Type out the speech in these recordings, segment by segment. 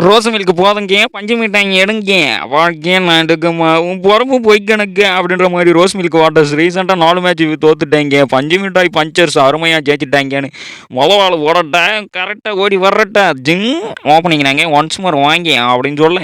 Rose milk போதுங்க, பஞ்சு மிட்டாய் எடுங்க, வாழ்க்கையே நான் எடுக்கமா உன் பொறப்பு பொய் கணக்கு அப்படின்ற மாதிரி ரோஸ் மில்க் வாட்டர்ஸ் ரீசெண்டாக 4 மேட்ச் தோத்துட்டாங்க. பஞ்சு மிட்டாய் பஞ்சர்ஸ் அருமையாக ஜெயிச்சிட்டாங்கன்னு வாள் ஓடட்டேன் கரெக்டாக ஓடி வர்றட்ட ஜிங் ஓப்பனிங்னாங்க ஒன்ஸ் மோர் வாங்கி அப்படின்னு சொல்ல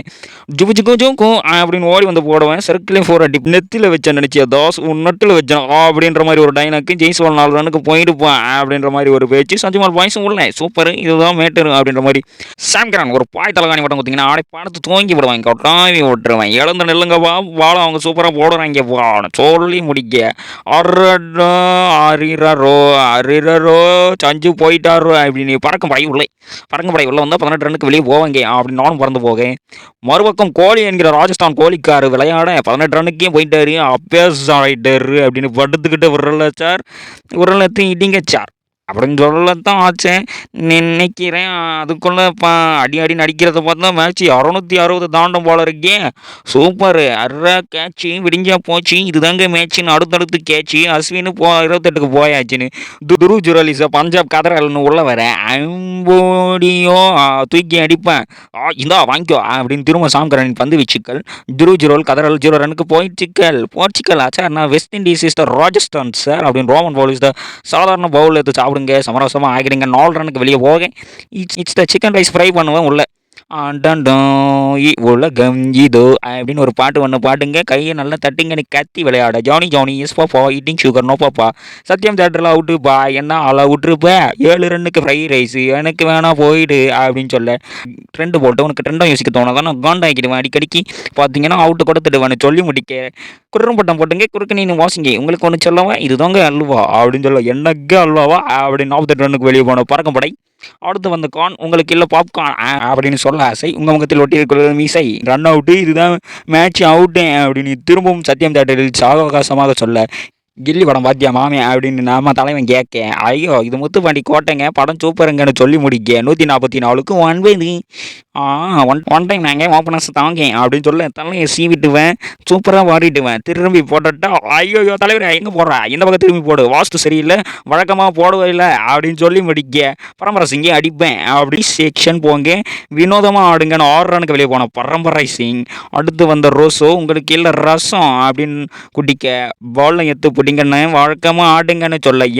ஜுகு ஜுகு ஜுகு அப்படின்னு ஓடி வந்து போடுவேன். சர்க்கிளே 4 அடி நெத்தியில் வச்சேன் நினச்சியா தோஸ் உன் நட்டில் வச்சேன் அப்படின்ற மாதிரி ஒரு டைனாக்கு ஜெய்ஸ்வால் 4 ரனுக்கு போயிடுப்பான் அப்படின்ற மாதிரி ஒரு பேச்சு. சஞ்சுமால் பாய்ஸும் உள்ள சூப்பர் இதுதான் மேட்டர் அப்படின்ற மாதிரி சாம்கரான் ஒரு பாய் தலைகாணி மட்டும் கொடுத்தீங்கன்னா ஆடை படத்து தூங்கி விடுவாங்க, கொட்டாவி விட்டுருவேன். எழுந்து நெல்லுங்க வாழை அவங்க சூப்பராக போடுறாங்க சொல்லி முடிக்க அரடோ அரிரரோ அரிரரோ சஞ்சு போயிட்டாரோ அப்படின்னு பறக்கும் படை உள்ள வந்து 18 ரனுக்கு வெளியே போவாங்க அப்படின்னு நானும் பறந்து போகேன். மறுபக்கம் கோலி என்கிற ராஜஸ்தான் கோலிக்காரு விளையாட 18 ரனுக்கே போயிட்டாரு, அப்பேஸ் ஆகிட்டாரு அப்படின்னு படுத்துக்கிட்டு விரல சார் விரல தீட்டிங்க சார் அப்படின்னு சொல்லத்தான் ஆச்சேன் நினைக்கிறேன். அதுக்குள்ளே அடி அடி நடிக்கிறத பார்த்தா மேட்ச் 660 தாண்டம் போல இருக்கே. சூப்பர் அர்ரா கேட்சி விடிஞ்சா போச்சு, இதுதாங்க மேட்ச்சின்னு அடுத்தடுத்து கேட்சி அஸ்வின்னு 28க்கு போயாச்சுன்னு துரு ஜுரலிஸை பஞ்சாப் கதறல்னு உள்ள வர அம்போடியோ தூக்கி அடிப்பேன் இந்தா வாங்கிக்கோ அப்படின்னு திரும்ப சாம்கரனின் பந்து வீச்சுக்கள் துரு ஜுரோல் கதறல் 0 ரனுக்கு போர்ச்சுக்கல் ஆச்சா நான் west Indies is the Rajasthan sir அப்படின்னு ரோமன் பவுல் இஸ் த சாதாரண பவுல் எடுத்து சாப்பிடுங்க சமரசமாக ஆகிடுங்க. 4 ரனுக்கு வெளியே போக it's the chicken rice fry பண்ணுவேன் உள்ள உலகம் இதோ அப்படின்னு ஒரு பாட்டு ஒன்று பாட்டுங்க. கையை நல்லா தட்டுங்க நீ கத்தி விளையாட Johnny yes papa eating sugar no papa சத்தியம் தேட்டரில் அவுட்டுப்பா என்ன ஆளா விட்டுருப்ப 7 ரன்னுக்கு ஃப்ரை ரைஸ் எனக்கு வேணா போயிடு அப்படின்னு சொல்ல ட்ரெண்டு போட்டு உனக்கு ட்ரெண்டாக யோசிக்க தோணாதான் நான் காண்டாக்கிடுவேன். அடிக்கடிக்கு பார்த்தீங்கன்னா அவுட்டு கொடுத்துடுவேன் சொல்லி முடிக்க குர்ரம் பட்டம் போட்டுங்க குறுக்கு நீ வாசிங்க உங்களுக்கு ஒன்று சொல்லவா இதுதாங்க அல்வா அப்படின்னு சொல்ல என்னங்க அல்வாவா அப்படின்னு 48 ரன்னுக்கு வெளியே போன பறக்கும் படை. அடுத்து வந்த கான் உங்களுக்கு இல்லை பாப்கார்ன் அப்படின்னு சொல்ல ஆசை உங்கள் முகத்தில் ஒட்டி இருக்கிற மீசை ரன் அவுட்டு இதுதான் மேட்ச் அவுட்டு அப்படின்னு திரும்பவும் சத்தியம் தேட்டரில் சாவகாசமாக சொல்ல கில்லி படம் பாத்தியா மாமே அப்படின்னு நாம தலைவன் கேட்க ஐயோ இது முத்துப்பாண்டி கோட்டைங்க படம் சூப்பருங்கன்னு சொல்லி முடிக்க 144க்கு 9 ஒன் டைம் நாங்கள் ஓப்பனர்ஸ் தாங்க அப்படின்னு சொல்ல தலையை சீவிட்டுவேன் சூப்பராக வாடிட்டுவேன் திரும்பி போட்டுட்டா ஐயோ தலைவர் எங்கே போடுறா இந்த பக்கம் திரும்பி போடு வாஸ்து சரியில்லை வழக்கமாக போடவே இல்லை அப்படின்னு சொல்லி முடிக்க பரம்பரை சிங்கி அடிப்பேன் அப்படி செக்ஷன் போங்க வினோதமாக ஆடுங்கன்னு 6 ரனுக்கு வெளியே போனோம் பரம்பரை சிங். அடுத்து வந்த ரோஸோ உங்களுக்கு இல்லை ரசம் அப்படின்னு குடிக்க பாலில் எத்து பிடிங்கன்னு வழக்கமாக ஆடுங்கன்னு சொல்ல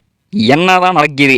என்னதான் நடக்குது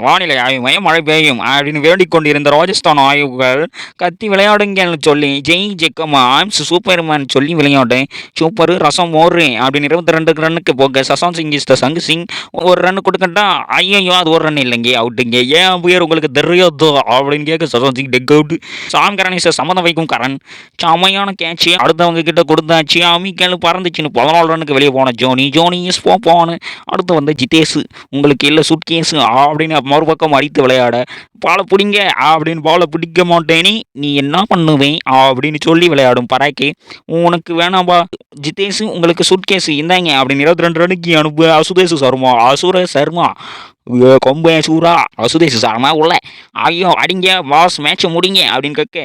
வானிலை ஆய்வு மையம் மழை பெய்யும் அப்படின்னு வேண்டிக் கொண்டிருந்த ராஜஸ்தான் ஆய்வுகள் கத்தி விளையாடுங்கன்னு சொல்லி ஜெய் ஜெக்கமா ஆம்ஸ் சூப்பர்மேன் சொல்லி விளையாட்டேன் சூப்பர் ரசம் மோரு அப்படின்னு 22 ரன்னுக்கு போக சசாந்த் சிங் இஸ் த சங்கு சிங் 1 ரன் கொடுக்கட்டா ஐயோ அது 1 ரன் இல்லைங்க அவுட்டுங்க ஏன் பேர் உங்களுக்கு தெரியாதோ அப்படின்னு கேட்க சசாந்த் சிங் டெக் அவுட். சாம் கரன் இஸ் சம்மந்தம் வைக்கும் கரன் செமையான கேட்சி அடுத்தவங்க கிட்ட கொடுத்தாச்சு அமிக்கல் பறந்துச்சுன்னு 14 ரன்னுக்கு வெளியே போன ஜோனி எஸ் போன. அடுத்து வந்து ஜிதேஷ் உங்களுக்கு இல்லை சுட்கேஸு அப்படின்னு மறுபக்கம் அடித்து விளையாட பாலை பிடிங்க அப்படின்னு பாலை பிடிக்க மாட்டேனே நீ என்ன பண்ணுவேன் அப்படின்னு சொல்லி விளையாடும் பராக்கே உனக்கு வேணாம்பா ஜிதேஷ் உங்களுக்கு சுட்கேஸு இந்தாங்க அப்படின்னு 22 ரனுக்கு அனுப்பு அசுர சர்மா கொம்பு சூரா அசுதேஷ் சாரமா உள்ள ஐயோ அடிங்க பாஸ் மேட்சை முடிங்க அப்படின்னு கேட்க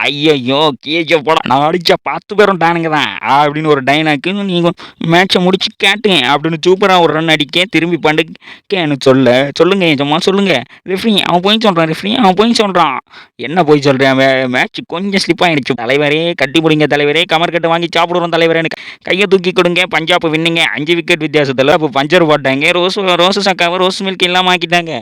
ஐயோ கேஜ போட நான் அடித்தா 10 பேரும் டானுங்க தான் அப்படின்னு ஒரு டைனாக்கு நீங்கள் மேட்சை முடிச்சு கேட்டுங்க அப்படின்னு சூப்பராக ஒரு ரன் அடிக்க திரும்பி பண்ணுக்கேன்னு சொல்லுங்க சும்மா சொல்லுங்கள் ரெஃப்ரி அவன் போய் சொல்கிறான் என்ன போய் சொல்கிறேன் மேட்ச் கொஞ்சம் ஸ்லிப் ஆகிடுச்சு தலைவரே கட்டி பிடிங்க தலைவரே கமர் கட்டு வாங்கி சாப்பிடுறோம் தலைவரே கையை தூக்கி கொடுங்க பஞ்சாப் வின்னிங்க 5 விக்கெட் வித்தியாசத்தில் அப்போ பஞ்சர் போட்டாங்க ரோஸ் சக்காவை ரோஸ் மில்க் எல்லாம் ஆக்கிட்டாங்க.